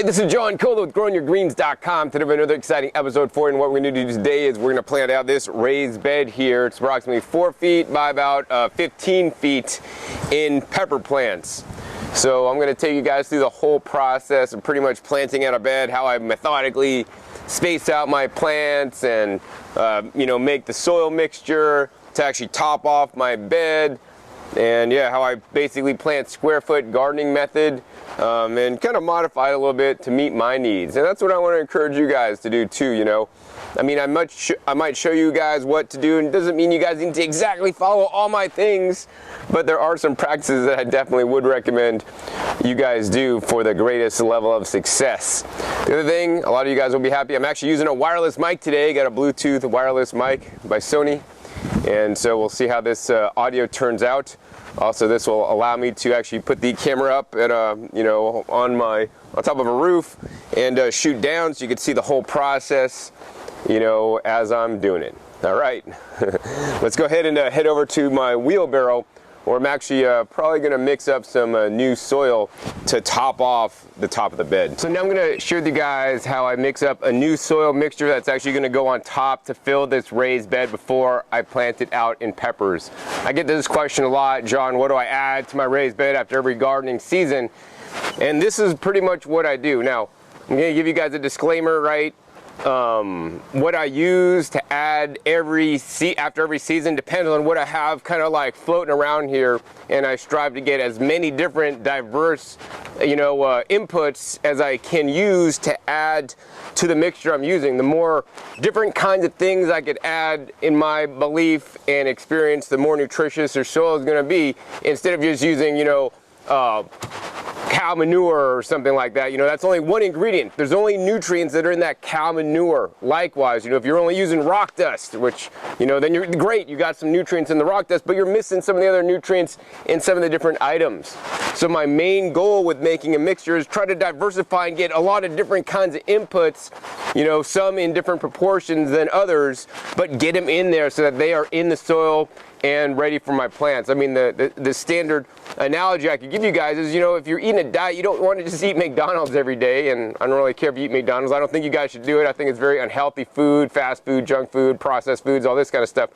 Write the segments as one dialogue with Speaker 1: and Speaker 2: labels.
Speaker 1: Alright, this is John Kohler with GrowingYourGreens.com. Today we have another exciting episode for you, and what we're going to do today is we're going to plant out this raised bed here. It's approximately 4 feet by about 15 feet in pepper plants. So I'm going to take you guys through the whole process of pretty much planting out a bed, how I methodically space out my plants and make the soil mixture to actually top off my bed. And yeah, how I basically plant square foot gardening method and kind of modify it a little bit to meet my needs. And that's what I want to encourage you guys to do too, I mean, I might show you guys what to do, and it doesn't mean you guys need to exactly follow all my things, but there are some practices that I definitely would recommend you guys do for the greatest level of success. The other thing, a lot of you guys will be happy, I'm actually using a wireless mic today. Got a Bluetooth wireless mic by Sony. And so we'll see how this audio turns out. Also, this will allow me to actually put the camera up at on top of a roof and shoot down, so you can see the whole process, as I'm doing it. All right, let's go ahead and head over to my wheelbarrow, where I'm actually probably going to mix up some new soil to top off the top of the bed. So now I'm going to share with you guys how I mix up a new soil mixture that's actually going to go on top to fill this raised bed before I plant it out in peppers. I get this question a lot, John, what do I add to my raised bed after every gardening season? And this is pretty much what I do. Now, I'm going to give you guys a disclaimer, right? What I use to add after every season depends on what I have kind of like floating around here, and I strive to get as many different diverse inputs as I can use to add to the mixture I'm using. The more different kinds of things I could add, in my belief and experience, the more nutritious your soil is going to be, instead of just using cow manure or something like that. That's only one ingredient. There's only nutrients that are in that cow manure. Likewise, if you're only using rock dust, which, then you're great, you got some nutrients in the rock dust, but you're missing some of the other nutrients in some of the different items. So my main goal with making a mixture is try to diversify and get a lot of different kinds of inputs, some in different proportions than others, but get them in there so that they are in the soil and ready for my plants. I mean, the standard analogy I could give you guys is, if you're eating a diet, you don't want to just eat McDonald's every day, and I don't really care if you eat McDonald's. I don't think you guys should do it. I think it's very unhealthy food, fast food, junk food, processed foods, all this kind of stuff.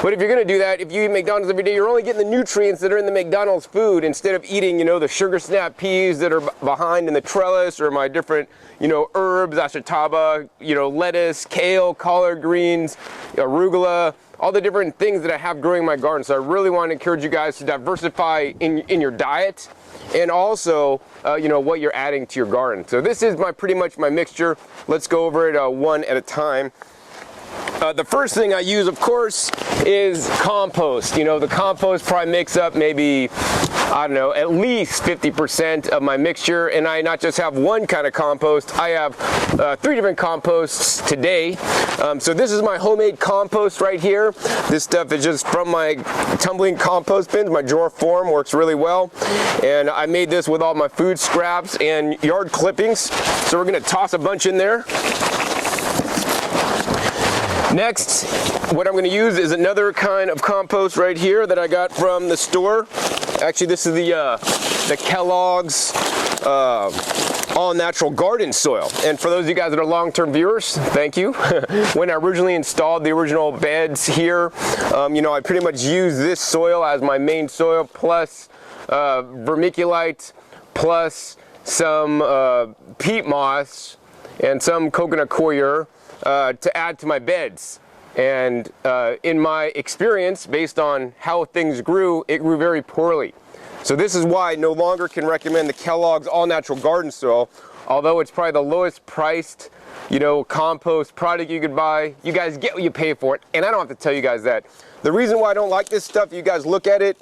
Speaker 1: But if you're going to do that, if you eat McDonald's every day, you're only getting the nutrients that are in the McDonald's food, instead of eating, the sugar snap peas that are behind in the trellis, or my different, herbs, achataba, lettuce, kale, collard greens, arugula, all the different things that I have growing in my garden. So I really want to encourage you guys to diversify in your diet, and also what you're adding to your garden. So this is pretty much my mixture. Let's go over it one at a time. The first thing I use, of course, is compost. The compost probably makes up maybe, at least 50% of my mixture. And I not just have one kind of compost, I have 3 different composts today. So this is my homemade compost right here. This stuff is just from my tumbling compost bins. My drawer form works really well. And I made this with all my food scraps and yard clippings. So we're going to toss a bunch in there. Next, what I'm going to use is another kind of compost right here that I got from the store. Actually, this is the Kellogg's all natural garden soil. And for those of you guys that are long-term viewers, thank you. When I originally installed the original beds here, I pretty much used this soil as my main soil, plus vermiculite, plus some peat moss and some coconut coir to add to my beds. And in my experience, based on how things grew, it grew very poorly. So this is why I no longer can recommend the Kellogg's all natural garden soil, although it's probably the lowest priced compost product you could buy. You guys get what you pay for it, and I don't have to tell you guys that. The reason why I don't like this stuff, you guys look at it,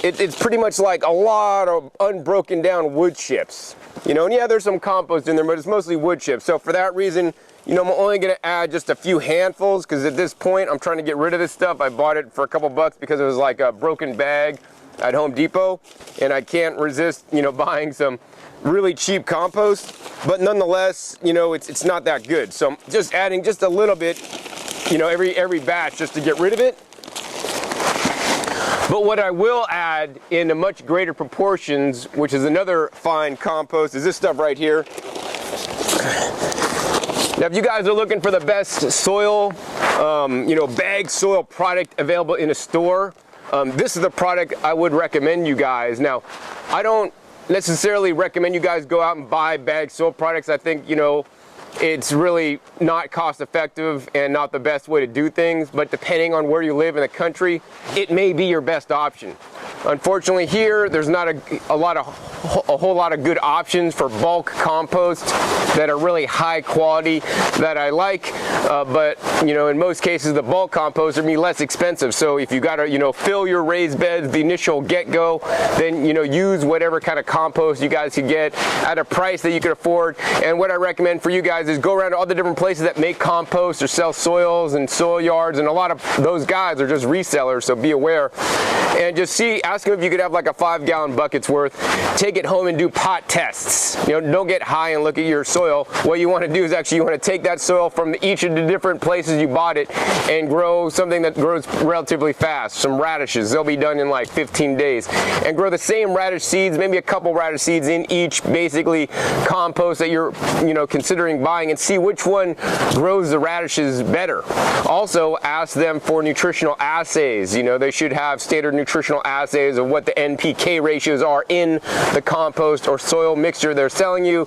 Speaker 1: it's pretty much like a lot of unbroken down wood chips. And yeah, there's some compost in there, but it's mostly wood chips. So for that reason, I'm only going to add just a few handfuls, because at this point I'm trying to get rid of this stuff. I bought it for a couple bucks because it was like a broken bag at Home Depot, and I can't resist buying some really cheap compost, but nonetheless it's not that good. So I'm just adding just a little bit every batch, just to get rid of it. But what I will add in a much greater proportions, which is another fine compost, is this stuff right here. Now, if you guys are looking for the best soil, bagged soil product available in a store, this is the product I would recommend you guys. Now, I don't necessarily recommend you guys go out and buy bagged soil products. I think, it's really not cost effective and not the best way to do things, but depending on where you live in the country, it may be your best option. Unfortunately here, there's not a whole lot of good options for bulk compost that are really high quality that I like, but in most cases the bulk compost are less expensive. So if you gotta fill your raised beds the initial get-go, then use whatever kind of compost you guys can get at a price that you can afford. And what I recommend for you guys is go around to all the different places that make compost or sell soils and soil yards, and a lot of those guys are just resellers, so be aware. And just ask them if you could have like a 5-gallon bucket's worth. Take it home and do pot tests. Don't get high and look at your soil. What you want to do is actually you want to take that soil from each of the different places you bought it and grow something that grows relatively fast. Some radishes, they'll be done in like 15 days. And grow the same radish seeds, maybe a couple radish seeds in each basically compost that you're considering buying, and see which one grows the radishes better. Also ask them for nutritional assays. They should have standard nutritional assays of what the NPK ratios are in the compost or soil mixture they're selling you.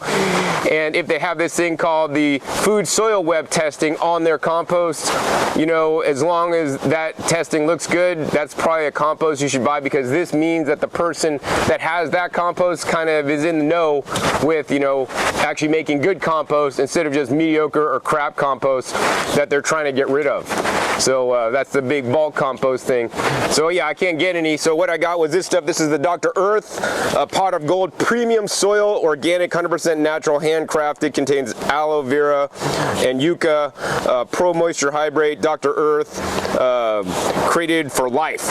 Speaker 1: And if they have this thing called the food soil web testing on their compost, as long as that testing looks good, that's probably a compost you should buy, because this means that the person that has that compost kind of is in the know with, actually making good compost instead of just mediocre or crap compost that they're trying to get rid of. So that's the big bulk compost thing. So yeah, I can't get any. So what I got was this stuff. This is the Dr. Earth Pot of Gold Premium Soil, organic, 100% natural, handcrafted, contains aloe vera and yucca, Pro Moisture Hydrate, Dr. Earth, created for life.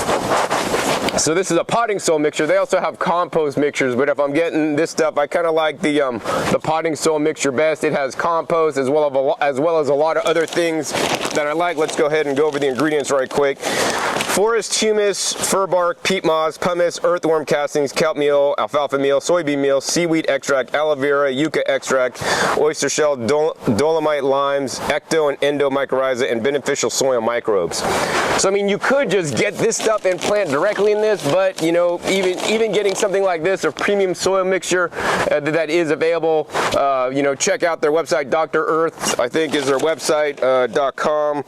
Speaker 1: So this is a potting soil mixture. They also have compost mixtures, but if I'm getting this stuff, I kind of like the potting soil mixture best. It has compost as well as a lot of other things that I like. Let's go ahead and go over the ingredients right quick. Forest humus, fir bark, peat moss, pumice, earthworm castings, kelp meal, alfalfa meal, soybean meal, seaweed extract, aloe vera, yucca extract, oyster shell, dolomite limes, ecto and endo mycorrhiza, and beneficial soil microbes. So you could just get this stuff and plant directly in this, but even getting something like this, a premium soil mixture that is available, check out their website, Dr. Earth, I think is their website, .com.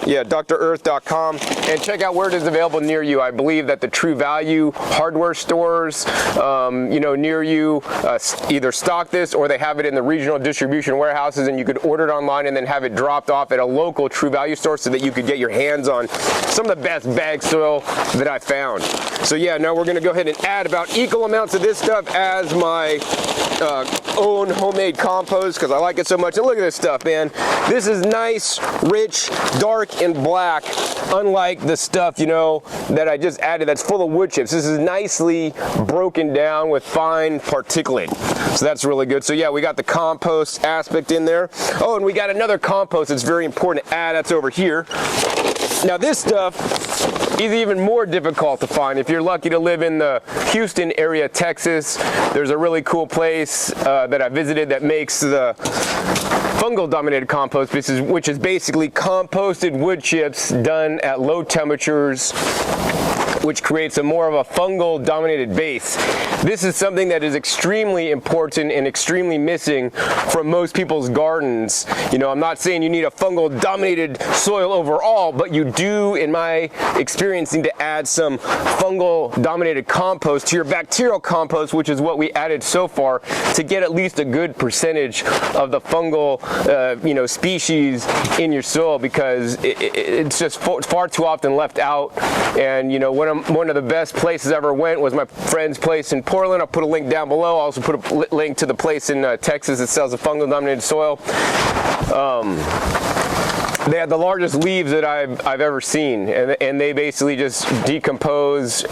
Speaker 1: Yeah, drearth.com, and check out where it is available near you. I believe that the True Value hardware stores, near you, either stock this or they have it in the regional distribution warehouses, and you could order it online and then have it dropped off at a local True Value store so that you could get your hands on some of the best bagged soil that I found. So yeah, now we're going to go ahead and add about equal amounts of this stuff as my own homemade compost, because I like it so much. And look at this stuff, man. This is nice, rich, dark, and black, unlike the stuff that I just added that's full of wood chips. This is nicely broken down with fine particulate, so that's really good. So yeah, we got the compost aspect in there. Oh, and we got another compost that's very important to add. That's over here. Now this stuff is even more difficult to find. If you're lucky to live in the Houston area, Texas, there's a really cool place that I visited that makes the fungal dominated compost, which is basically composted wood chips done at low temperatures, which creates more of a fungal dominated base. This is something that is extremely important and extremely missing from most people's gardens. I'm not saying you need a fungal dominated soil overall, but you do, in my experience, need to add some fungal dominated compost to your bacterial compost, which is what we added so far, to get at least a good percentage of the fungal species in your soil, because it's just far too often left out. And one of the best places I ever went was my friend's place in Portland. I'll put a link down below. I'll also put a link to the place in Texas that sells the fungal dominated soil. they have the largest leaves that I've ever seen, and they basically just decompose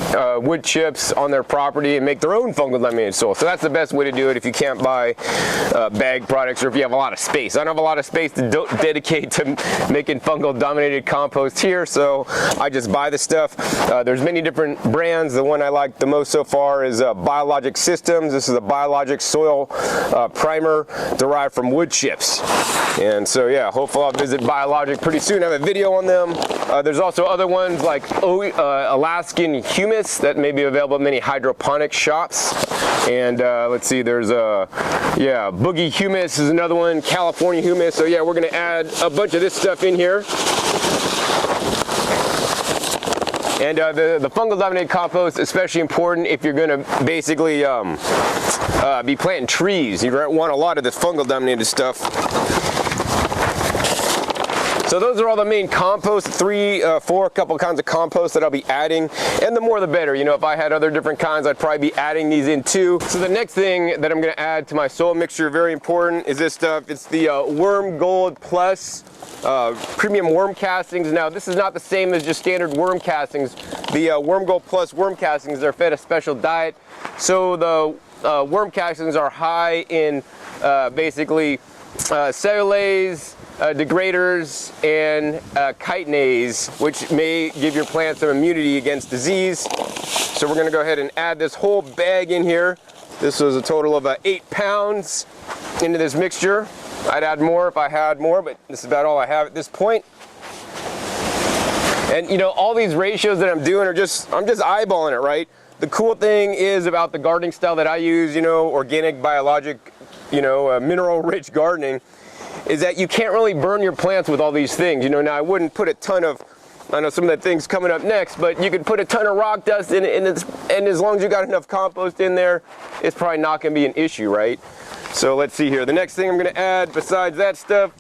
Speaker 1: wood chips on their property and make their own fungal dominated soil. So that's the best way to do it if you can't buy bag products, or if you have a lot of space. I don't have a lot of space to dedicate to making fungal dominated compost here, so I just buy the stuff. There's many different brands. The one I like the most so far is Biologic Systems. This is a biologic soil primer derived from wood chips. And so yeah, hopefully I'll visit Biologic pretty soon. I have a video on them. There's also other ones like Alaskan Humus that may be available in many hydroponic shops. And let's see, there's Boogie Humus is another one, California Humus. So yeah, we're gonna add a bunch of this stuff in here. And the fungal dominated compost, especially important if you're gonna basically be planting trees. You want a lot of this fungal dominated stuff. So those are all the main compost, four couple kinds of compost that I'll be adding, and the more the better. You know, if I had other different kinds, I'd probably be adding these in too. So the next thing that I'm gonna add to my soil mixture, very important, is this stuff. It's the Worm Gold Plus premium worm castings. Now this is not the same as just standard worm castings. The Worm Gold Plus worm castings are fed a special diet. So the worm castings are high in basically cellulase, degraders, and chitinase, which may give your plant some immunity against disease. So we're gonna go ahead and add this whole bag in here. This was a total of 8 pounds into this mixture. I'd add more if I had more, but this is about all I have at this point. And you know, all these ratios that I'm doing are I'm just eyeballing it, right? The cool thing is about the gardening style that I use, you know, organic, biologic, you know, mineral-rich gardening, is that you can't really burn your plants with all these things. You know, now I wouldn't put a ton of, I know some of the things coming up next, but you could put a ton of rock dust in it, and as long as you got enough compost in there, it's probably not gonna be an issue, right? So let's see here. The next thing I'm gonna add besides that stuff,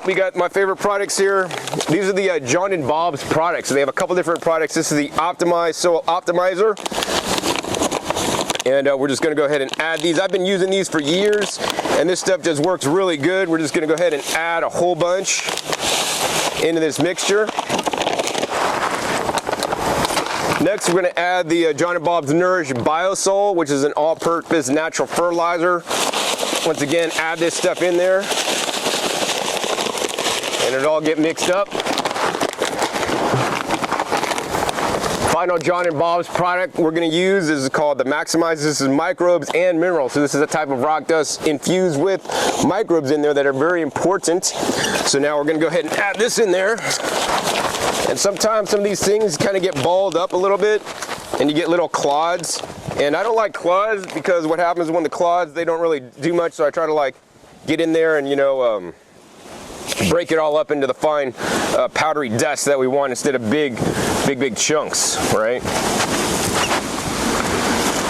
Speaker 1: we got my favorite products here. These are the John and Bob's products. So they have a couple different products. This is the Optimized Soil Optimizer. And we're just gonna go ahead and add these. I've been using these for years, and this stuff just works really good. We're just gonna go ahead and add a whole bunch into this mixture. Next, we're gonna add the John and Bob's Nourish Biosol, which is an all-purpose natural fertilizer. Once again, add this stuff in there, and it'll all get mixed up. Final John and Bob's product we're going to use is called the Maximize. This is microbes and minerals. So this is a type of rock dust infused with microbes in there that are very important. So now we're going to go ahead and add this in there. And sometimes some of these things kind of get balled up a little bit and you get little clods. And I don't like clods because what happens when the clods, they don't really do much. So I try to like get in there and, you know, break it all up into the fine powdery dust that we want instead of big chunks, right?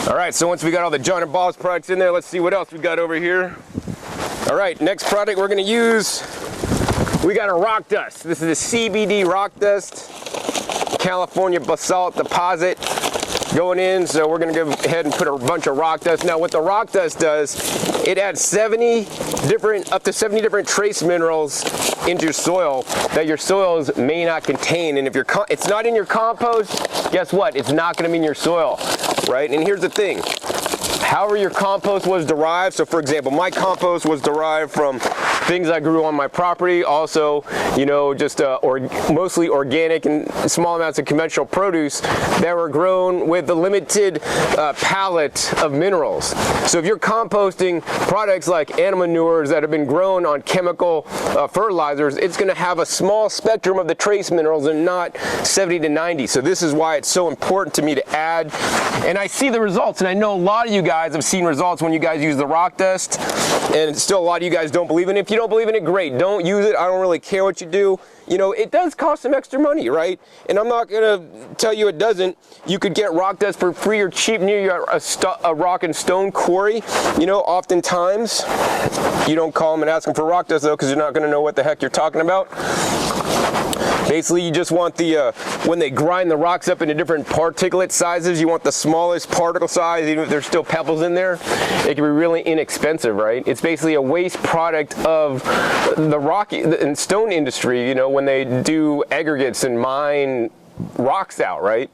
Speaker 1: All right, so once we got all the John and Bob's products in there, let's see what else we got over here. All right, next product we're gonna use, we got a rock dust. This is a CBD rock dust, California basalt deposit going in. So we're gonna go ahead and put a bunch of rock dust. Now what the rock dust does, it adds up to 70 different trace minerals into your soil that your soils may not contain. And if it's not in your compost, guess what? It's not gonna be in your soil, right? And here's the thing. However your compost was derived, so for example, my compost was derived from things I grew on my property, also, you know, just mostly organic and small amounts of conventional produce that were grown with a limited palette of minerals. So if you're composting products like animal manures that have been grown on chemical fertilizers, it's going to have a small spectrum of the trace minerals and not 70 to 90. So this is why it's so important to me to add. And I see the results, and I know a lot of you guys have seen results when you guys use the rock dust, and still a lot of you guys don't believe in it. If you don't believe in it, great, don't use it. I don't really care what you do. You know, it does cost some extra money, right? And I'm not gonna tell you it doesn't. You could get rock dust for free or cheap near a rock and stone quarry. You know, oftentimes you don't call them and ask them for rock dust though, because you're not gonna know what the heck you're talking about. Basically, you just want the, when they grind the rocks up into different particulate sizes, you want the smallest particle size, even if there's still pebbles in there. It can be really inexpensive, right? It's basically a waste product of the rock and stone industry, you know, when they do aggregates and mine rocks out, right?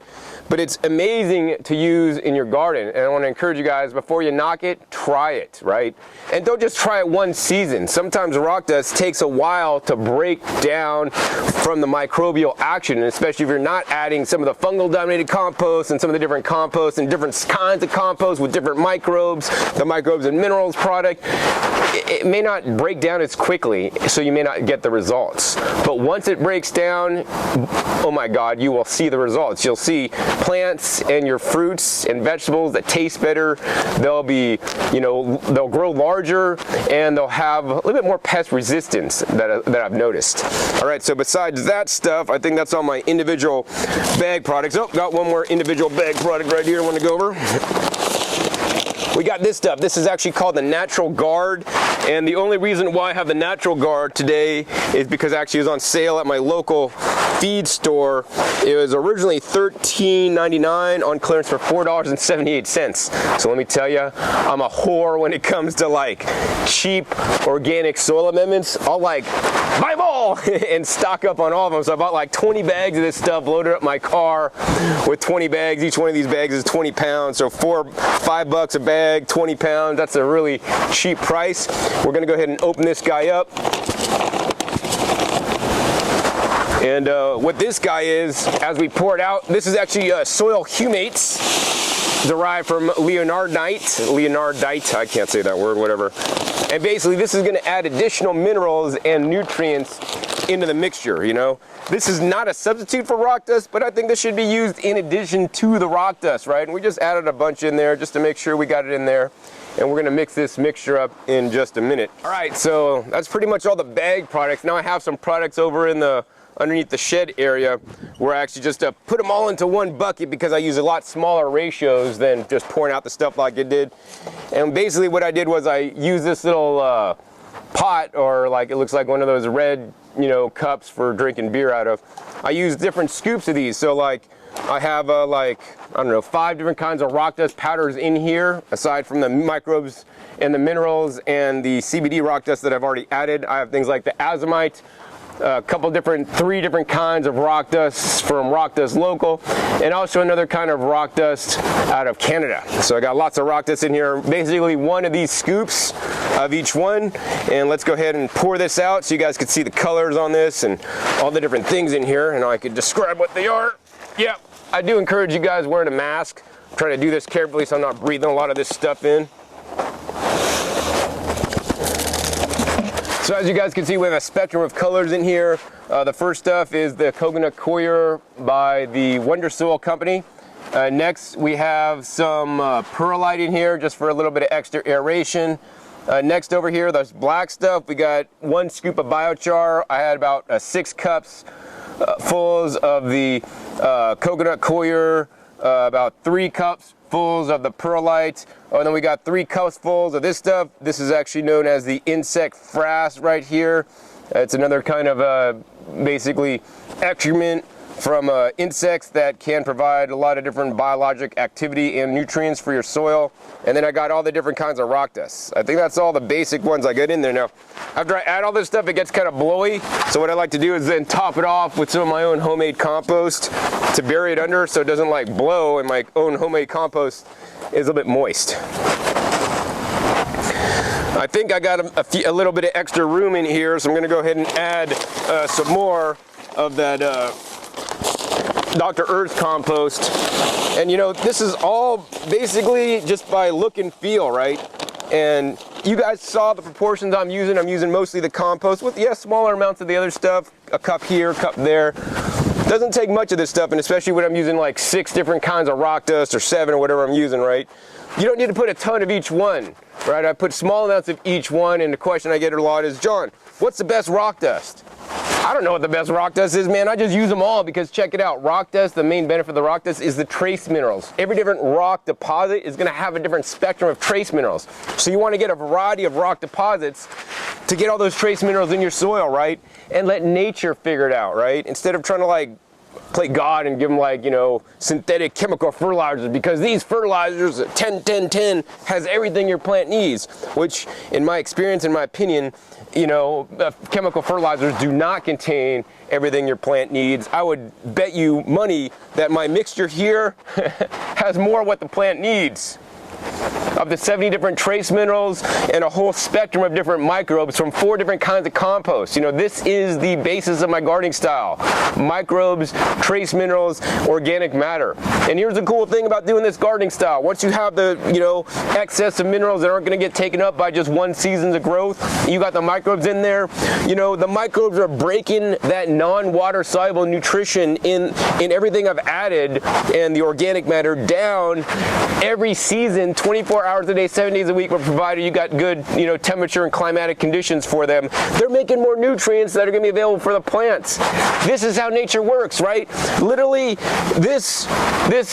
Speaker 1: But it's amazing to use in your garden, and I want to encourage you guys, before you knock it, try it, right? And don't just try it one season. Sometimes rock dust takes a while to break down from the microbial action, and especially if you're not adding some of the fungal dominated compost and some of the different composts and different kinds of compost with different microbes, the microbes and minerals product, it may not break down as quickly, so you may not get the results. But once it breaks down, oh my God, you will see the results. You'll see plants and your fruits and vegetables that taste better. They'll be, you know, they'll grow larger, and they'll have a little bit more pest resistance that I've noticed. All right, so besides that stuff, I think that's all my individual bag products. Oh, got one more individual bag product right here I want to go over. We got this stuff. This is actually called the Natural Guard, and the only reason why I have the Natural Guard today is because actually it was on sale at my local feed store. It was originally $13.99 on clearance for $4.78. So let me tell you, I'm a whore when it comes to like cheap organic soil amendments. I'll like buy them all and stock up on all of them. So I bought like 20 bags of this stuff, loaded up my car with 20 bags. Each one of these bags is 20 pounds, so $5 a bag, 20 pounds. That's a really cheap price. We're gonna go ahead and open this guy up. And what this guy is, as we pour it out, this is actually soil humates derived from leonardite, I can't say that word, whatever. And basically this is gonna add additional minerals and nutrients into the mixture, you know. This is not a substitute for rock dust, but I think this should be used in addition to the rock dust, right? And we just added a bunch in there just to make sure we got it in there. And we're gonna mix this mixture up in just a minute. All right, so that's pretty much all the bag products. Now I have some products over in the underneath the shed area where I actually just put them all into one bucket because I use a lot smaller ratios than just pouring out the stuff like it did. And basically what I did was I used this little pot, or like it looks like one of those red, you know, cups for drinking beer out of. I use different scoops of these. So like I have like, I don't know, 5 different kinds of rock dust powders in here, aside from the microbes and the minerals and the CBD rock dust that I've already added. I have things like the azomite, a couple different, 3 different kinds of rock dust from Rock Dust Local, and also another kind of rock dust out of Canada. So I got lots of rock dust in here, basically one of these scoops of each one. And let's go ahead and pour this out so you guys can see the colors on this and all the different things in here, and I could describe what they are. Yeah, I do encourage you guys wearing a mask. I'm trying to do this carefully so I'm not breathing a lot of this stuff in. So as you guys can see, we have a spectrum of colors in here. The first stuff is the Coconut Coir by the Wonder Soil Company. Next, we have some perlite in here just for a little bit of extra aeration. Next over here, there's black stuff. We got 1 scoop of biochar. I had about 6 cups fulls of the Coconut Coir, about 3 cups fulls of the perlite. Oh, and then we got 3 cups fulls of this stuff. This is actually known as the insect frass right here. It's another kind of basically excrement from insects that can provide a lot of different biologic activity and nutrients for your soil. And then I got all the different kinds of rock dust. I think that's all the basic ones I get in there. Now, after I add all this stuff, it gets kind of blowy. So what I like to do is then top it off with some of my own homemade compost to bury it under so it doesn't like blow, and my own homemade compost is a bit moist. I think I got a little bit of extra room in here, so I'm gonna go ahead and add some more of that Dr. Earth compost. And you know, this is all basically just by look and feel, right? And you guys saw the proportions I'm using. I'm using mostly the compost with, yes, smaller amounts of the other stuff, a cup here, a cup there. Doesn't take much of this stuff, and especially when I'm using like 6 different kinds of rock dust or 7 or whatever I'm using, right? You don't need to put a ton of each one, right? I put small amounts of each one, and the question I get a lot is, John, what's the best rock dust? I don't know what the best rock dust is, man. I just use them all because check it out. Rock dust, the main benefit of the rock dust is the trace minerals. Every different rock deposit is going to have a different spectrum of trace minerals. So you want to get a variety of rock deposits to get all those trace minerals in your soil, right? And let nature figure it out, right? Instead of trying to like play God and give them like, you know, synthetic chemical fertilizers, because these fertilizers, 10-10-10, has everything your plant needs, which in my experience, in my opinion, you know, chemical fertilizers do not contain everything your plant needs. I would bet you money that my mixture here has more of what the plant needs. Of the 70 different trace minerals and a whole spectrum of different microbes from 4 different kinds of compost. You know, this is the basis of my gardening style. Microbes, trace minerals, organic matter. And here's the cool thing about doing this gardening style. Once you have the, you know, excess of minerals that aren't going to get taken up by just one season's of growth, you got the microbes in there. You know, the microbes are breaking that non-water soluble nutrition in everything I've added and the organic matter down every season, 24 hours a day, 7 days a week, provided you got good, you know, temperature and climatic conditions for them. They're making more nutrients that are going to be available for the plants. This is how nature works, right? Literally, this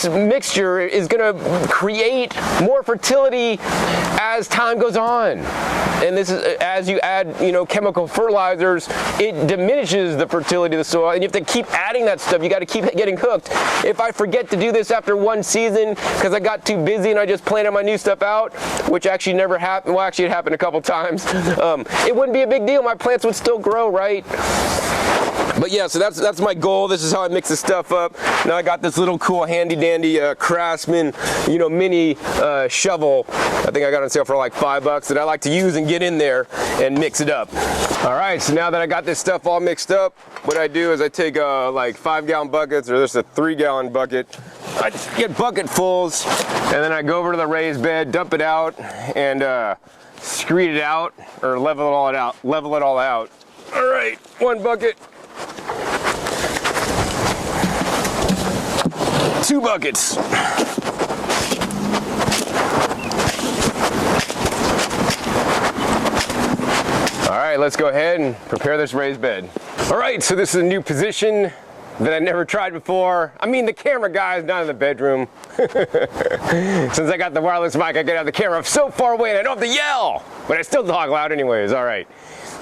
Speaker 1: mixture is going to create more fertility as time goes on. And this is, as you add, you know, chemical fertilizers, it diminishes the fertility of the soil, and you have to keep adding that stuff. You got to keep getting hooked. If I forget to do this after one season because I got too busy and I just planted my new stuff out, which actually never happened. Well, actually it happened a couple times. It wouldn't be a big deal. My plants would still grow, right? But yeah, so that's my goal. This is how I mix this stuff up. Now I got this little cool handy dandy Craftsman, you know, mini shovel. I think I got it on sale for like $5 that I like to use and get in there and mix it up. All right, so now that I got this stuff all mixed up, what I do is I take like 5-gallon buckets, or just a 3-gallon bucket. I get bucketfuls, and then I go over to the raised bed, dump it out, and screed it out, or level it all out. All right, 1 bucket. 2 buckets. All right, let's go ahead and prepare this raised bed. All right, so this is a new position that I never tried before. I mean, the camera guy is not in the bedroom. Since I got the wireless mic, I can have the camera so far away and I don't have to yell, but I still talk loud anyways. All right.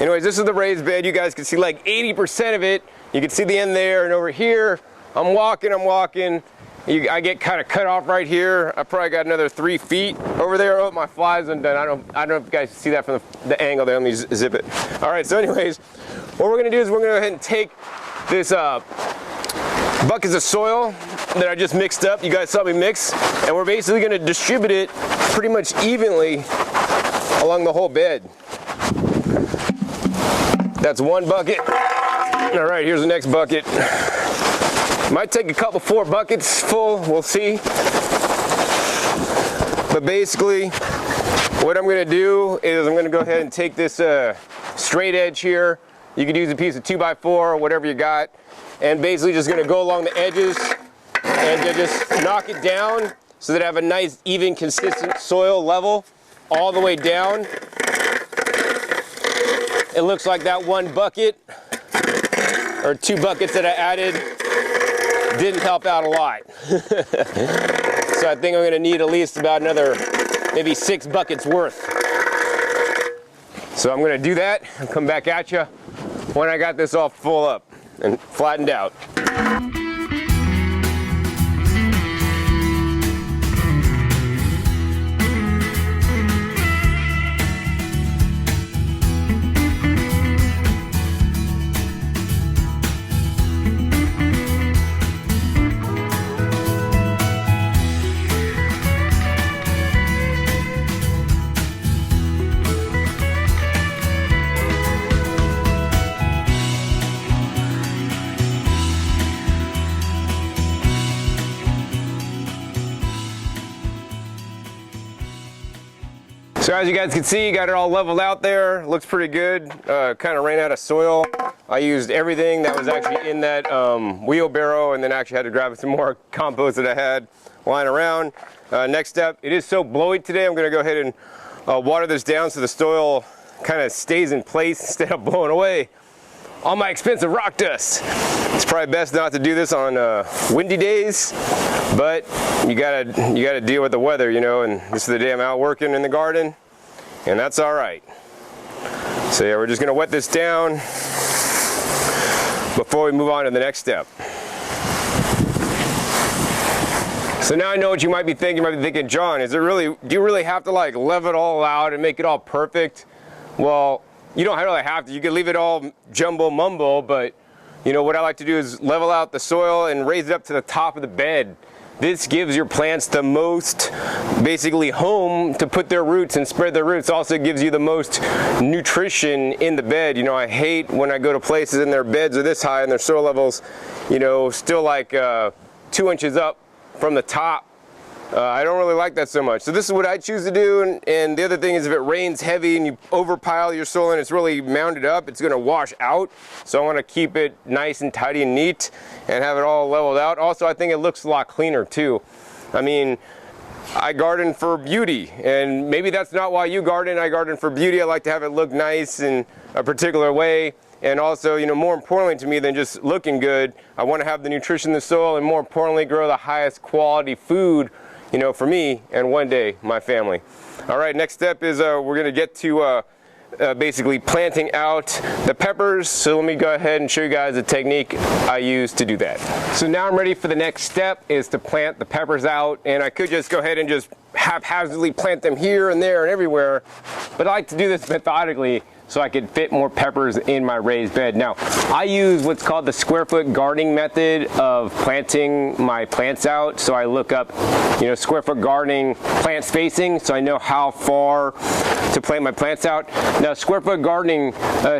Speaker 1: Anyways, this is the raised bed. You guys can see like 80% of it. You can see the end there, and over here, I'm walking. I get kind of cut off right here. I probably got another 3 feet over there. Oh, my flies undone. I don't know if you guys see that from the angle there. Let me zip it. All right, so anyways, what we're gonna do is we're gonna go ahead and take this buckets of soil that I just mixed up. You guys saw me mix, and we're basically gonna distribute it pretty much evenly along the whole bed. That's 1 bucket. All right, here's the next bucket. Might take a couple 4 buckets full, we'll see. But basically, what I'm gonna do is I'm gonna go ahead and take this straight edge here. You could use a piece of 2x4 or whatever you got. And basically just gonna go along the edges and just knock it down so that I have a nice, even, consistent soil level all the way down. It looks like that 1 bucket or 2 buckets that I added didn't help out a lot. So I think I'm gonna need at least about another maybe 6 buckets worth. So I'm gonna do that and come back at you when I got this all full up and flattened out. So as you guys can see, got it all leveled out there. Looks pretty good. Kind of ran out of soil. I used everything that was actually in that wheelbarrow, and then actually had to grab some more compost that I had lying around. Next step, it is so blowy today, I'm gonna go ahead and water this down so the soil kind of stays in place instead of blowing away all my expensive rock dust. It's probably best not to do this on windy days, but you gotta deal with the weather, you know, and this is the day I'm out working in the garden, and that's all right. So yeah, we're just gonna wet this down before we move on to the next step. So now I know what you might be thinking. You might be thinking, John, do you really have to like level it all out and make it all perfect? Well, you don't really have to. You can leave it all jumbo mumbo, but you know what I like to do is level out the soil and raise it up to the top of the bed. This gives your plants the most, basically, home to put their roots and spread their roots. Also gives you the most nutrition in the bed. You know, I hate when I go to places and their beds are this high and their soil levels, you know, still like 2 inches up from the top. I don't really like that so much. So this is what I choose to do. And the other thing is, if it rains heavy and you overpile your soil and it's really mounded up, it's gonna wash out. So I wanna keep it nice and tidy and neat and have it all leveled out. Also, I think it looks a lot cleaner too. I mean, I garden for beauty, and maybe that's not why you garden. I garden for beauty. I like to have it look nice in a particular way. And also, you know, more importantly to me than just looking good, I want to have the nutrition in the soil, and more importantly, grow the highest quality food, you know, for me and one day my family. All right, next step is we're going to get to basically planting out the peppers. So let me go ahead and show you guys the technique I use to do that. So now I'm ready for the next step, is to plant the peppers out. And I could just go ahead and just haphazardly plant them here and there and everywhere, but I like to do this methodically so I could fit more peppers in my raised bed. Now, I use what's called the square foot gardening method of planting my plants out. So I look up, you know, square foot gardening plant spacing, so I know how far to plant my plants out. Now, square foot gardening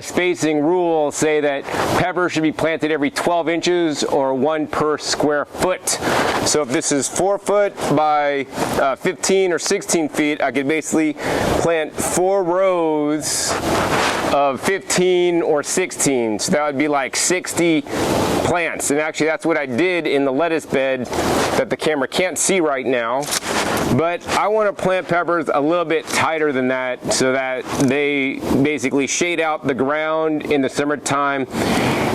Speaker 1: spacing rules say that peppers should be planted every 12 inches or 1 per square foot. So if this is 4 foot by 15 or 16 feet, I could basically plant 4 rows of 15 or 16, so that would be like 60 plants. And actually that's what I did in the lettuce bed that the camera can't see right now. But I want to plant peppers a little bit tighter than that, so that they basically shade out the ground in the summertime.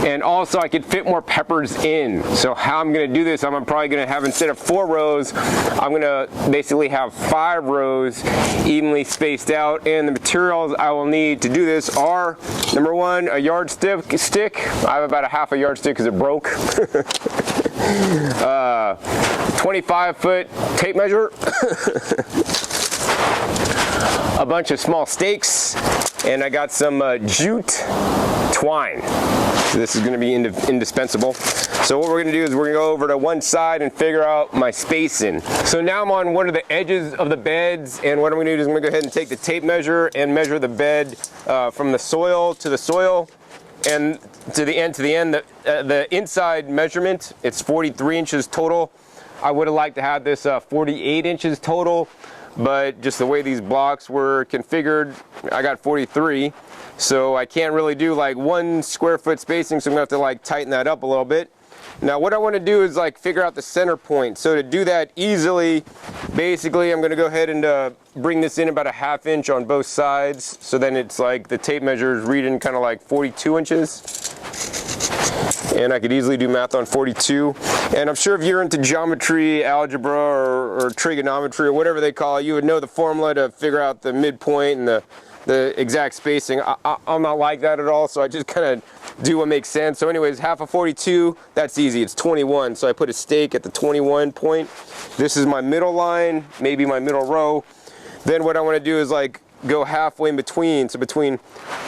Speaker 1: And also I could fit more peppers in. So how I'm going to do this, I'm probably going to have, instead of 4 rows, I'm going to basically have 5 rows evenly spaced out. And the materials I will need to do this are, number 1, a yardstick. I have about a half a yardstick because it broke. 25-foot tape measure, a bunch of small stakes, and I got some jute twine. So this is going to be indispensable. So what we're going to do is we're going to go over to one side and figure out my spacing. So now I'm on one of the edges of the beds, and what I'm going to do is I'm going to go ahead and take the tape measure and measure the bed from the soil to the soil and to the end. The inside measurement, it's 43 inches total. I would have liked to have this 48 inches total, but just the way these blocks were configured, I got 43. So I can't really do like 1 square foot spacing, so I'm gonna have to like tighten that up a little bit. Now what I want to do is like figure out the center point. So to do that easily, basically I'm going to go ahead and bring this in about a ½ inch on both sides. So then it's like the tape measure is reading kind of like 42 inches. And I could easily do math on 42. And I'm sure if you're into geometry, algebra, or trigonometry, or whatever they call it, you would know the formula to figure out the midpoint and the exact spacing. I'm not like that at all, so I just kind of do what makes sense. So anyways, half of 42, that's easy, it's 21. So I put a stake at the 21 point. This is my middle line, maybe my middle row. Then what I want to do is like go halfway in between. So between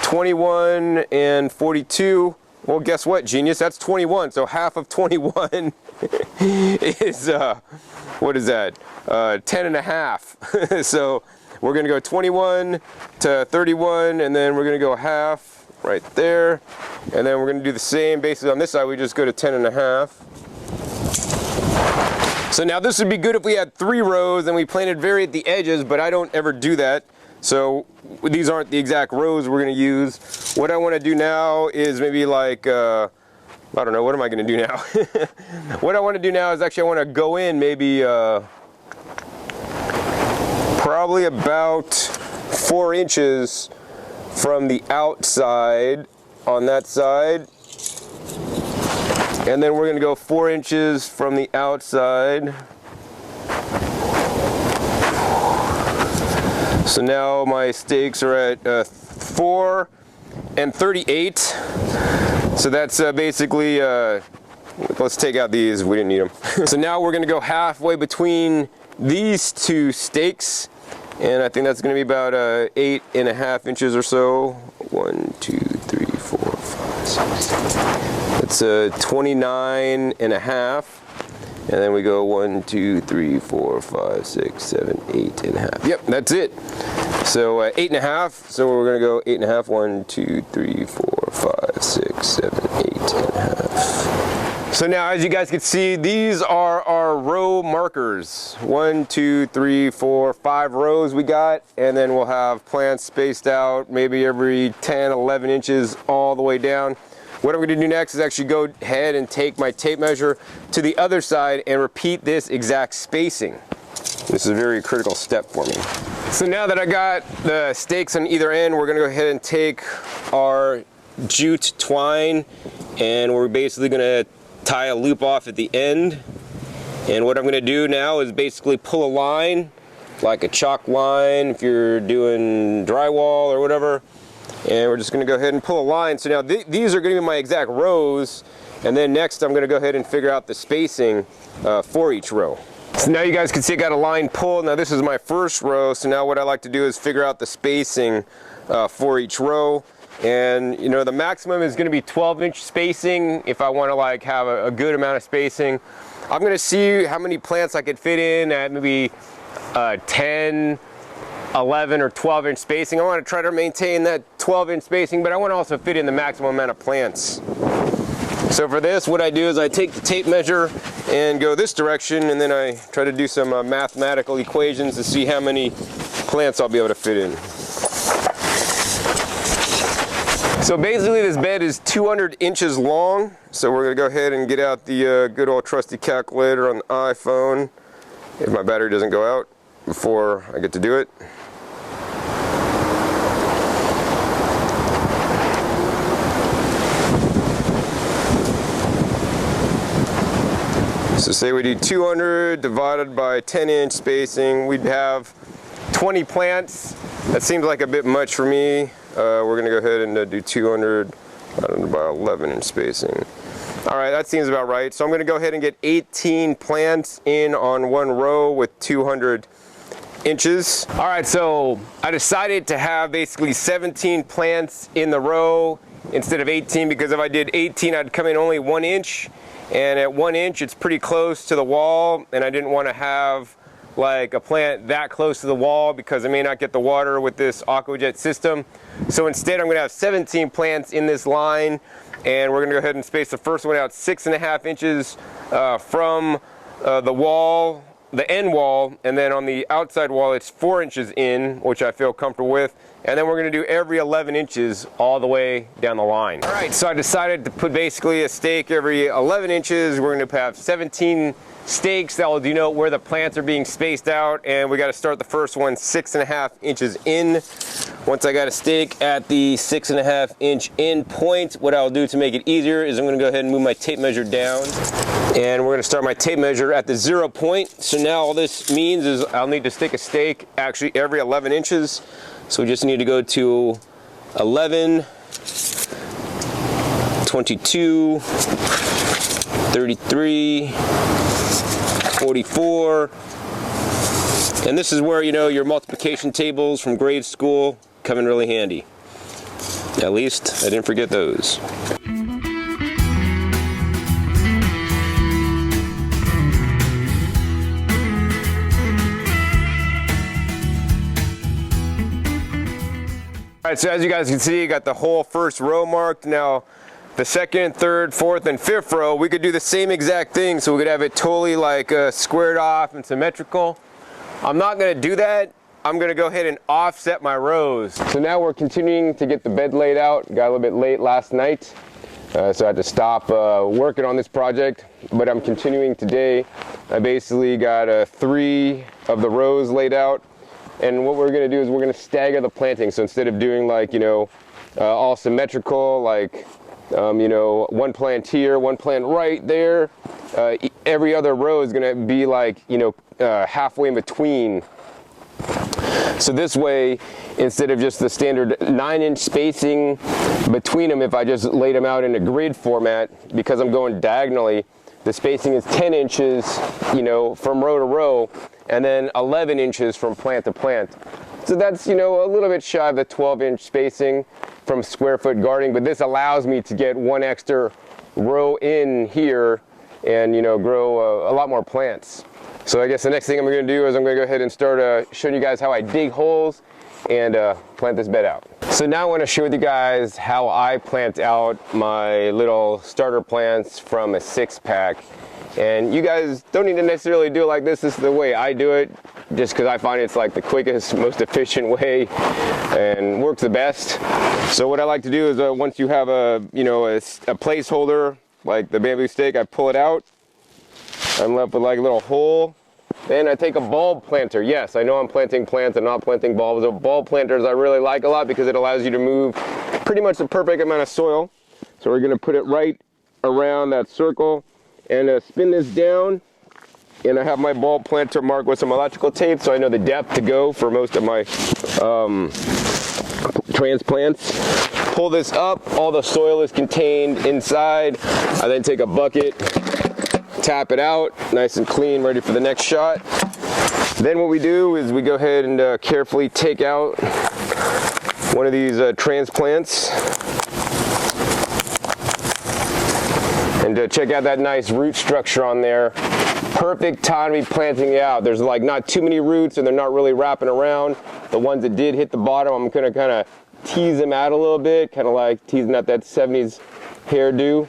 Speaker 1: 21 and 42, well, guess what, genius? That's 21. So half of 21 is, what is that? 10 and a half. So we're going to go 21 to 31, and then we're going to go half right there. And then we're going to do the same. Basically on this side, we just go to 10 and a half. So now this would be good if we had 3 rows and we planted very at the edges, but I don't ever do that. So these aren't the exact rows we're going to use. What I want to do now is maybe like, I don't know, what am I going to do now? What I want to do now is actually I want to go in maybe probably about 4 inches from the outside on that side. And then we're going to go 4 inches from the outside. So now my stakes are at 4, and 38. So that's basically, let's take out these, we didn't need them. So now we're gonna go halfway between these two stakes, and I think that's gonna be about 8.5 inches or so. 1, 2, 3, 4, 5, 6, 7. It's 29.5. And then we go 1, 2, 3, 4, 5, 6, 7, 8.5. Yep, that's it. So 8.5. So we're gonna go 8.5. 1, 2, 3, 4, 5, 6, 7, 8.5. So now, as you guys can see, these are our row markers. 1, 2, 3, 4, 5 rows we got, and then we'll have plants spaced out maybe every 10, 11 inches all the way down. What I'm going to do next is actually go ahead and take my tape measure to the other side and repeat this exact spacing. This is a very critical step for me. So now that I got the stakes on either end, we're going to go ahead and take our jute twine, and we're basically going to tie a loop off at the end. And what I'm going to do now is basically pull a line, like a chalk line if you're doing drywall or whatever. And we're just going to go ahead and pull a line. So now these are going to be my exact rows, and then next I'm going to go ahead and figure out the spacing for each row. So now you guys can see I got a line pulled. Now this is my first row, so now what I like to do is figure out the spacing for each row. And you know, the maximum is going to be 12-inch spacing if I want to like have a good amount of spacing. I'm going to see how many plants I could fit in at maybe 10, 11 or 12-inch spacing. I want to try to maintain that 12-inch spacing, but I want to also fit in the maximum amount of plants. So for this, what I do is I take the tape measure and go this direction, and then I try to do some mathematical equations to see how many plants I'll be able to fit in. So basically this bed is 200 inches long, so we're going to go ahead and get out the good old trusty calculator on the iPhone if my battery doesn't go out before I get to do it. So say we do 200 divided by 10-inch spacing, we'd have 20 plants. That seems like a bit much for me. We're going to go ahead and do 200 by 11-inch spacing. All right, that seems about right. So I'm going to go ahead and get 18 plants in on one row with 200 inches. All right, so I decided to have basically 17 plants in the row instead of 18, because if I did 18, I'd come in only 1 inch. And at 1 inch, it's pretty close to the wall, and I didn't want to have like a plant that close to the wall because I may not get the water with this AquaJet system. So instead I'm going to have 17 plants in this line, and we're going to go ahead and space the first one out 6.5 inches from the wall, the end wall, and then on the outside wall it's 4 inches in, which I feel comfortable with. And then we're going to do every 11 inches all the way down the line. All right, so I decided to put basically a stake every 11 inches. We're going to have 17 stakes that will denote where the plants are being spaced out, and we got to start the first one 6.5 inches in. Once I got a stake at the 6.5 inch in point, what I'll do to make it easier is I'm going to go ahead and move my tape measure down, and we're going to start my tape measure at the 0 point. So now all this means is I'll need to stick a stake actually every 11 inches. So we just need to go to 11, 22, 33, 44, and this is where, you know, your multiplication tables from grade school come in really handy. At least I didn't forget those. All right, so as you guys can see, I got the whole first row marked. Now, the second, third, fourth, and fifth row, we could do the same exact thing, so we could have it totally like squared off and symmetrical. I'm not going to do that. I'm going to go ahead and offset my rows. So now we're continuing to get the bed laid out. Got a little bit late last night, so I had to stop working on this project, but I'm continuing today. I basically got 3 of the rows laid out, and what we're going to do is we're going to stagger the planting. So instead of doing like, you know, all symmetrical, like you know, one plant here, one plant right there, every other row is going to be like, you know, halfway in between. So this way, instead of just the standard 9-inch spacing between them, if I just laid them out in a grid format, because I'm going diagonally, the spacing is 10 inches, you know, from row to row, and then 11 inches from plant to plant. So that's, you know, a little bit shy of the 12-inch spacing from square foot gardening, but this allows me to get one extra row in here and, you know, grow a lot more plants. So I guess the next thing I'm going to do is I'm going to go ahead and start showing you guys how I dig holes and plant this bed out. So now I want to share with you guys how I plant out my little starter plants from a 6-pack. And you guys don't need to necessarily do it like this. This is the way I do it, just because I find it's like the quickest, most efficient way and works the best. So what I like to do is once you have a placeholder like the bamboo stake, I pull it out. I'm left with like a little hole. Then I take a bulb planter. Yes, I know I'm planting plants and not planting bulbs. So bulb planters I really like a lot because it allows you to move pretty much the perfect amount of soil. So we're going to put it right around that circle and spin this down. And I have my bulb planter marked with some electrical tape so I know the depth to go for most of my transplants. Pull this up, all the soil is contained inside. I then take a bucket, tap it out, nice and clean, ready for the next shot. Then what we do is we go ahead and carefully take out one of these transplants. And check out that nice root structure on there. Perfect time to be planting it out. There's like not too many roots and they're not really wrapping around. The ones that did hit the bottom, I'm gonna kind of tease them out a little bit, kind of like teasing out that 70s hairdo.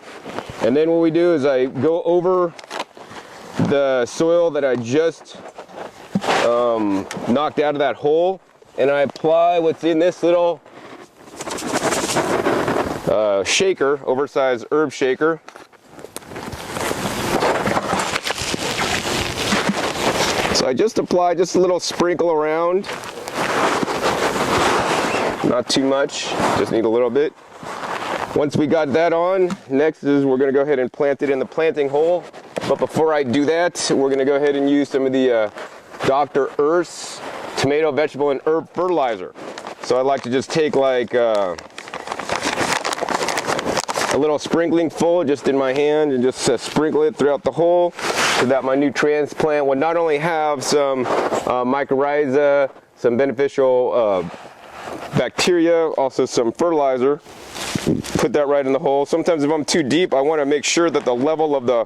Speaker 1: And then what we do is I go over the soil that I just knocked out of that hole, and I apply what's in this little shaker, oversized herb shaker. So I just apply just a little sprinkle around, not too much, just need a little bit. Once we got that on, next is we're going to go ahead and plant it in the planting hole. But before I do that, we're going to go ahead and use some of the Dr. Earth's tomato, vegetable, and herb fertilizer. So I like to just take like a little sprinkling full just in my hand and just sprinkle it throughout the hole so that my new transplant will not only have some mycorrhiza, some beneficial bacteria, also some fertilizer. Put that right in the hole. Sometimes if I'm too deep, I want to make sure that the level of the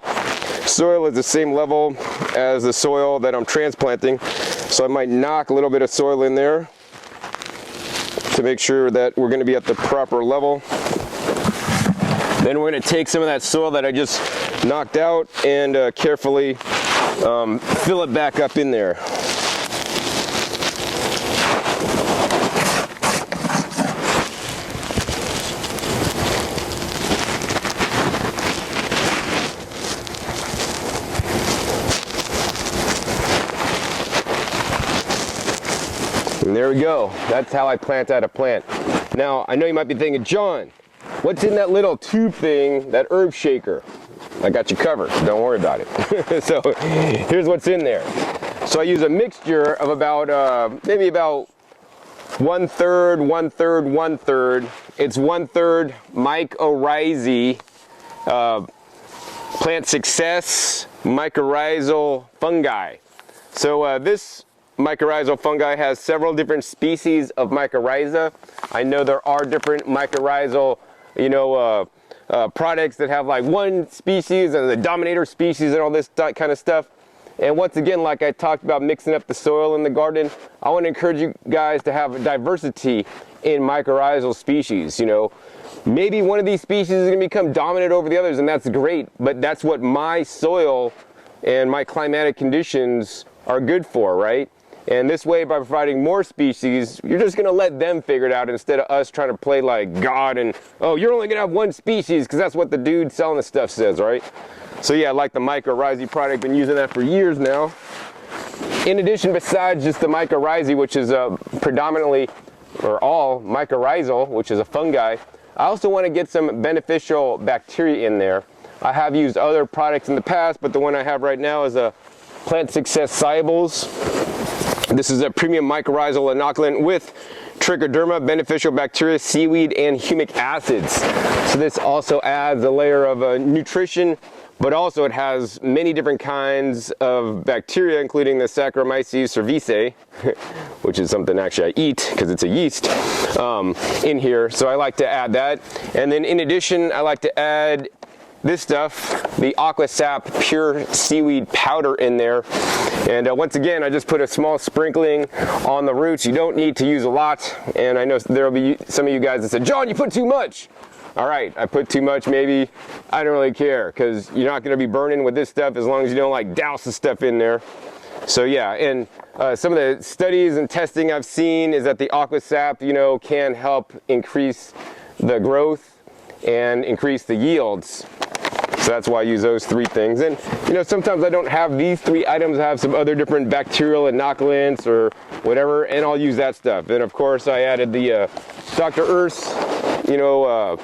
Speaker 1: soil is the same level as the soil that I'm transplanting. So I might knock a little bit of soil in there to make sure that we're going to be at the proper level. Then we're going to take some of that soil that I just knocked out and carefully fill it back up in there. And there we go. That's how I plant out a plant. Now, I know you might be thinking, John, what's in that little tube thing, that herb shaker? I got you covered. Don't worry about it. So here's what's in there. So I use a mixture of about, maybe about 1/3, 1/3, 1/3. It's 1/3 mycorrhizae, Plant Success mycorrhizal fungi. So this mycorrhizal fungi has several different species of mycorrhiza. I know there are different mycorrhizal, products that have like one species and the dominator species and all this kind of stuff. And once again, like I talked about mixing up the soil in the garden, I want to encourage you guys to have a diversity in mycorrhizal species. Maybe one of these species is going to become dominant over the others, and that's great, but that's what my soil and my climatic conditions are good for, right? And this way, by providing more species, you're just going to let them figure it out instead of us trying to play like God and, oh, you're only going to have one species because that's what the dude selling the stuff says, right? So yeah, I like the mycorrhizae product. Been using that for years now. In addition, besides just the mycorrhizae, which is predominantly, or all mycorrhizal, which is a fungi, I also want to get some beneficial bacteria in there. I have used other products in the past, but the one I have right now is a Plant Success Solubles. This is a premium mycorrhizal inoculant with trichoderma, beneficial bacteria, seaweed, and humic acids. So this also adds a layer of nutrition, but also it has many different kinds of bacteria, including the Saccharomyces cerevisiae, which is something actually I eat because it's a yeast, in here. So I like to add that. And then in addition, I like to add this stuff, the AquaSap Pure Seaweed Powder in there. And once again, I just put a small sprinkling on the roots. You don't need to use a lot. And I know there will be some of you guys that said, John, you put too much. All right, I put too much maybe. I don't really care because you're not gonna be burning with this stuff as long as you don't like douse the stuff in there. So yeah, and some of the studies and testing I've seen is that the AquaSap, you know, can help increase the growth and increase the yields. So that's why I use those three things. And you know, sometimes I don't have these three items, I have some other different bacterial inoculants or whatever, and I'll use that stuff. And of course I added the Dr. Earth's, you know,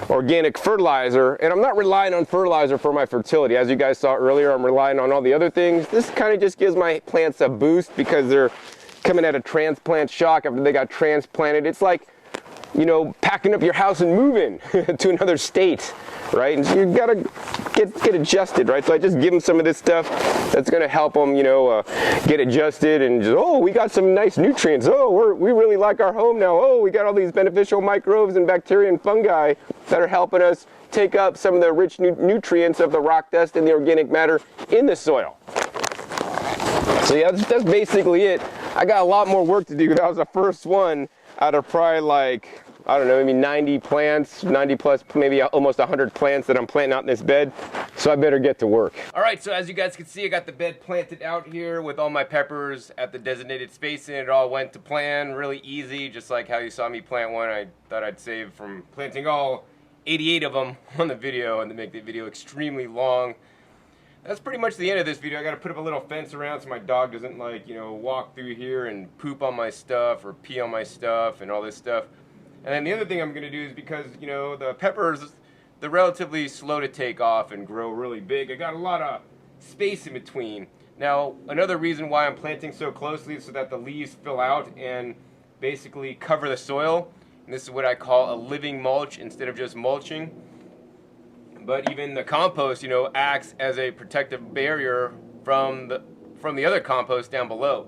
Speaker 1: organic fertilizer, and I'm not relying on fertilizer for my fertility. As you guys saw earlier, I'm relying on all the other things. This kind of just gives my plants a boost because they're coming at a transplant shock after they got transplanted. It's like, you know, packing up your house and moving to another state, right? And so you gotta get adjusted, right? So I just give them some of this stuff that's gonna help them, you know, get adjusted and just, oh, we got some nice nutrients. Oh, we really like our home now. Oh, we got all these beneficial microbes and bacteria and fungi that are helping us take up some of the rich nutrients of the rock dust and the organic matter in the soil. So yeah, that's basically it. I got a lot more work to do. That was the first one out of probably like, I don't know, maybe 90 plants, 90 plus, maybe almost 100 plants that I'm planting out in this bed. So I better get to work. All right, so as you guys can see, I got the bed planted out here with all my peppers at the designated spacing. It all went to plan, really easy, just like how you saw me plant one. I thought I'd save from planting all 88 of them on the video and to make the video extremely long. That's pretty much the end of this video. I gotta put up a little fence around so my dog doesn't, like, you know, walk through here and poop on my stuff or pee on my stuff and all this stuff. And then the other thing I'm gonna do is because, you know, the peppers, they're relatively slow to take off and grow really big. I got a lot of space in between. Now, another reason why I'm planting so closely is so that the leaves fill out and basically cover the soil. And this is what I call a living mulch instead of just mulching. But even the compost, you know, acts as a protective barrier from the other compost down below.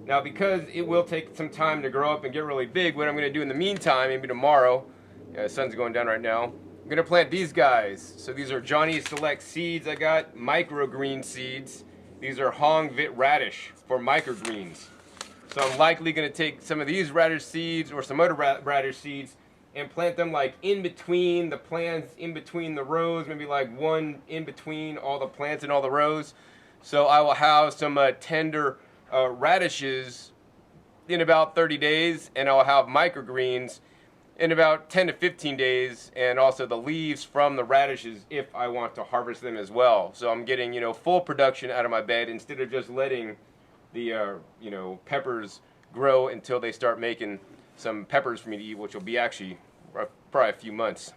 Speaker 1: Now, because it will take some time to grow up and get really big, what I'm going to do in the meantime, maybe tomorrow, the sun's going down right now, I'm going to plant these guys. So these are Johnny Select seeds. I got microgreen seeds. These are Hong Vit radish for microgreens. So I'm likely going to take some of these radish seeds or some other radish seeds and plant them like in between the plants, in between the rows, maybe like one in between all the plants and all the rows. So I will have some tender radishes in about 30 days, and I'll have microgreens in about 10 to 15 days, and also the leaves from the radishes if I want to harvest them as well. So I'm getting, you know, full production out of my bed instead of just letting the, you know, peppers grow until they start making some peppers for me to eat, which will be actually probably a few months.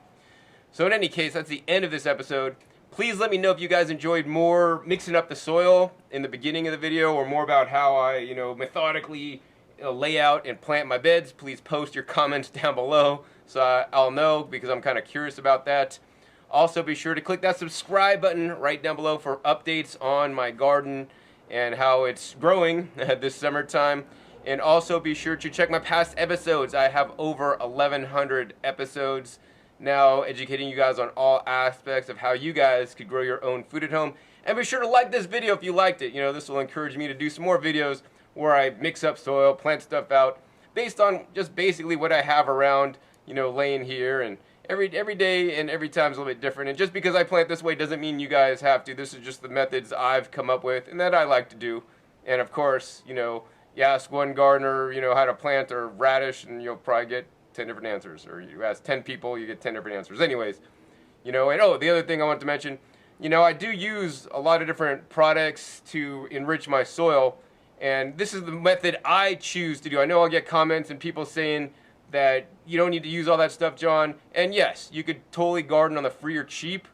Speaker 1: So in any case, that's the end of this episode. Please let me know if you guys enjoyed more mixing up the soil in the beginning of the video, or more about how I, you know, methodically lay out and plant my beds. Please post your comments down below so I'll know, because I'm kind of curious about that. Also, be sure to click that subscribe button right down below for updates on my garden and how it's growing this summertime. And also be sure to check my past episodes. I have over 1,100 episodes now, educating you guys on all aspects of how you guys could grow your own food at home. And be sure to like this video if you liked it. You know, this will encourage me to do some more videos where I mix up soil, plant stuff out, based on just basically what I have around, you know, laying here. And every day and every time is a little bit different. And just because I plant this way doesn't mean you guys have to. This is just the methods I've come up with and that I like to do. And of course, you know, you ask one gardener, you know, how to plant a radish, and you'll probably get 10 different answers. Or you ask 10 people, you get 10 different answers. Anyways, you know, and oh, the other thing I want to mention, you know, I do use a lot of different products to enrich my soil, and this is the method I choose to do. I know I'll get comments and people saying that you don't need to use all that stuff, John. And yes, you could totally garden on the free or cheap,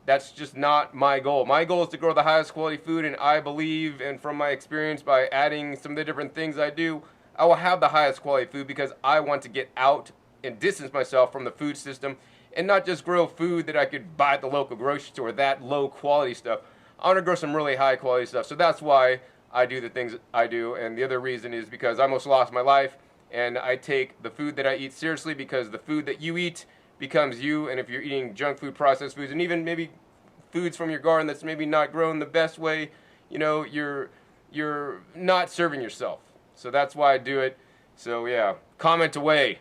Speaker 1: That's just not my goal. My goal is to grow the highest quality food, and I believe, and from my experience, by adding some of the different things I do, I will have the highest quality food because I want to get out and distance myself from the food system and not just grow food that I could buy at the local grocery store, that low quality stuff. I want to grow some really high quality stuff. So that's why I do the things I do. And the other reason is because I almost lost my life, and I take the food that I eat seriously, because the food that you eat becomes you. And if you're eating junk food, processed foods, and even maybe foods from your garden that's maybe not grown the best way, you know, you're not serving yourself. So that's why I do it. So yeah, comment away.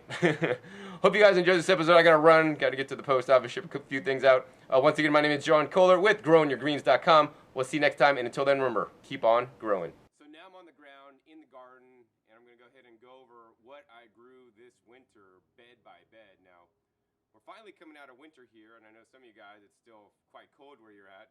Speaker 1: Hope you guys enjoyed this episode. I gotta run, gotta get to the post office, ship a few things out. Once again, my name is John Kohler with GrowingYourGreens.com. We'll see you next time, and until then, remember, keep on growing. So now I'm on the ground in the garden, and I'm gonna go ahead and go over what I grew this winter, bed by bed. Now, we're finally coming out of winter here, and I know some of you guys, it's still quite cold where you're at.